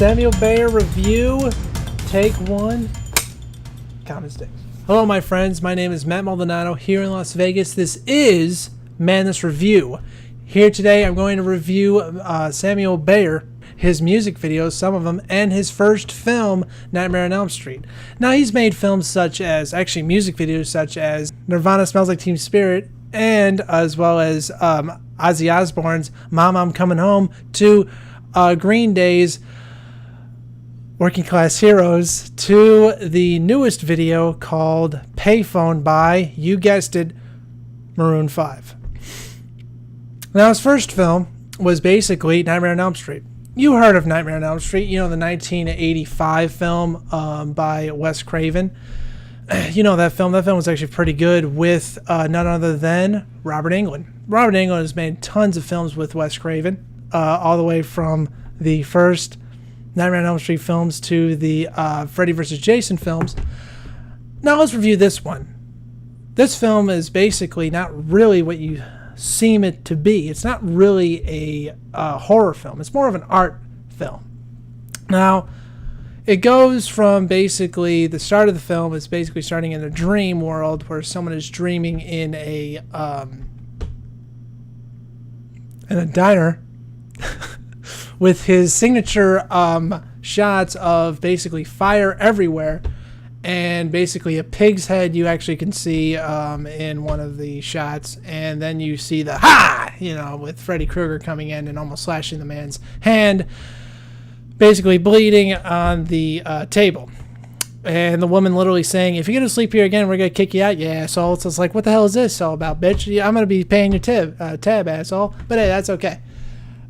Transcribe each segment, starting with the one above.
Samuel Bayer review, take one, common sticks. Hello my friends, my name is Matt Maldonado here in Las Vegas. This is Madness Review. Here today I'm going to review Samuel Bayer, his music videos, some of them, and his first film, Nightmare on Elm Street. Now he's made films such as, actually music videos such as Nirvana Smells Like Teen Spirit, and as well as Ozzy Osbourne's Mama I'm Coming Home, to Green Day's Working Class Heroes, to the newest video called Payphone by, you guessed it, Maroon 5. Now his first film was basically Nightmare on Elm Street. You heard of Nightmare on Elm Street, you know, the 1985 film by Wes Craven. You know that film. That film was actually pretty good with none other than Robert Englund. Robert Englund has made tons of films with Wes Craven, all the way from the first Nightmare on Elm Street films to the Freddy vs. Jason films. Now let's review this one. This film is basically not really what you seem it to be. It's not really a horror film. It's more of an art film. Now, it goes from basically the start of the film is basically starting in a dream world where someone is dreaming in a diner with his signature shots of basically fire everywhere and basically a pig's head you actually can see in one of the shots, and then you see the ha, you know, with Freddy Krueger coming in and almost slashing the man's hand, basically bleeding on the table, and the woman literally saying, if you're gonna sleep here again, we're gonna kick you out, you asshole. So it's like, what the hell is this all about, bitch? I'm gonna be paying your tab, asshole. But hey, that's okay.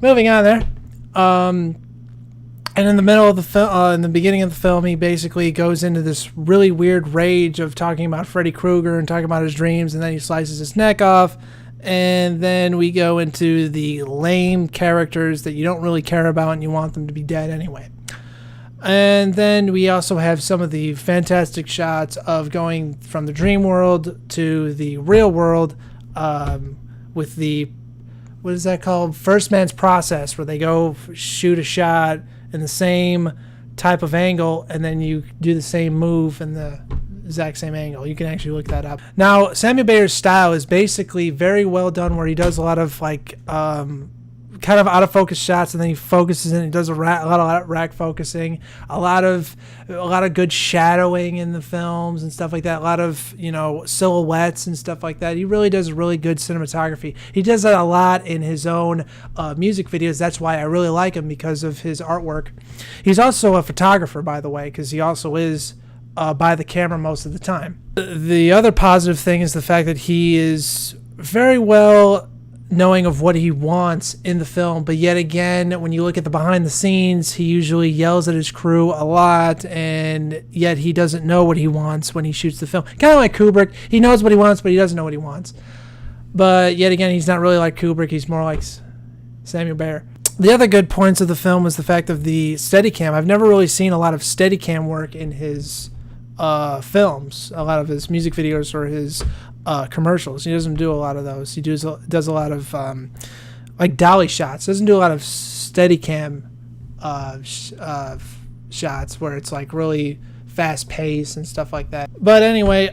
Moving on there. And in the middle of the film, in the beginning of the film, he basically goes into this really weird rage of talking about Freddy Krueger and talking about his dreams, and then he slices his neck off. And then we go into the lame characters that you don't really care about and you want them to be dead anyway. And then we also have some of the fantastic shots of going from the dream world to the real world with the, what is that called? First Man's Process, where they go shoot a shot in the same type of angle and then you do the same move in the exact same angle. You can actually look that up. Now, Samuel Bayer's style is basically very well done, where he does a lot of like kind of out of focus shots, and then he focuses in. He does a lot of rack focusing, a lot of good shadowing in the films and stuff like that. A lot of, you know, silhouettes and stuff like that. He really does really good cinematography. He does that a lot in his own music videos. That's why I really like him, because of his artwork. He's also a photographer, by the way, because he also is by the camera most of the time. The other positive thing is the fact that he is very well knowing of what he wants in the film, but yet again, when you look at the behind the scenes, he usually yells at his crew a lot, and yet he doesn't know what he wants when he shoots the film. Kind of like Kubrick. He knows what he wants, but he doesn't know what he wants. But yet again, he's not really like Kubrick. He's more like Samuel Bayer. The other good points of the film was the fact of the Steadicam. I've never really seen a lot of Steadicam work in his films, a lot of his music videos or his commercials. He doesn't do a lot of those. He does a lot of like dolly shots. Doesn't do a lot of Steadicam shots where it's like really fast paced and stuff like that. But anyway,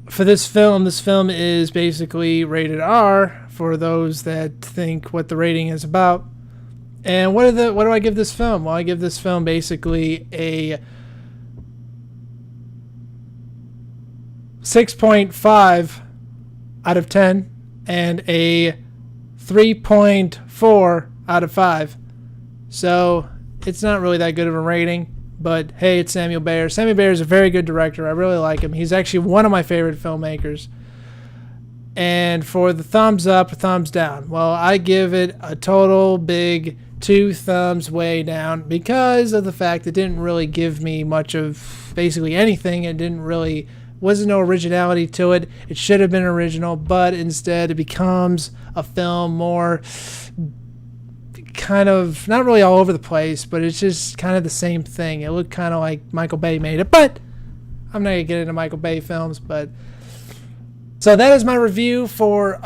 for this film is basically rated R for those that think what the rating is about. And what do I give this film? Well, I give this film basically a 6.5 out of 10 and a 3.4 out of 5. So it's not really that good of a rating, but hey, it's Samuel Bayer. Samuel Bayer is a very good director. I really like him. He's actually one of my favorite filmmakers. And for the thumbs up, thumbs down, well, I give it a total big 2 thumbs way down, because of the fact it didn't really give me much of basically anything. It didn't really, wasn't no originality to it. It should have been original, but instead it becomes a film more kind of, not really all over the place, but it's just kind of the same thing. It looked kind of like Michael Bay made it, but I'm not going to get into Michael Bay films. But so that is my review for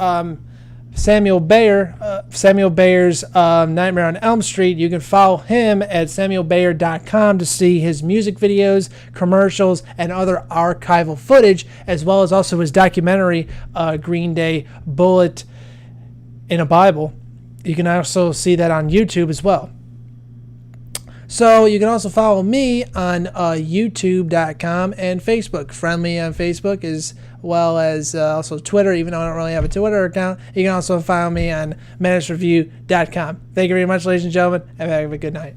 Samuel Bayer, Samuel Bayer's Nightmare on Elm Street. You can follow him at samuelbayer.com to see his music videos, commercials, and other archival footage, as well as also his documentary, Green Day Bullet in a Bible. You can also see that on YouTube as well. So you can also follow me on youtube.com and Facebook. Friend me on Facebook, as well as also Twitter, even though I don't really have a Twitter account. You can also follow me on menacreview.com. Thank you very much, ladies and gentlemen, and have a good night.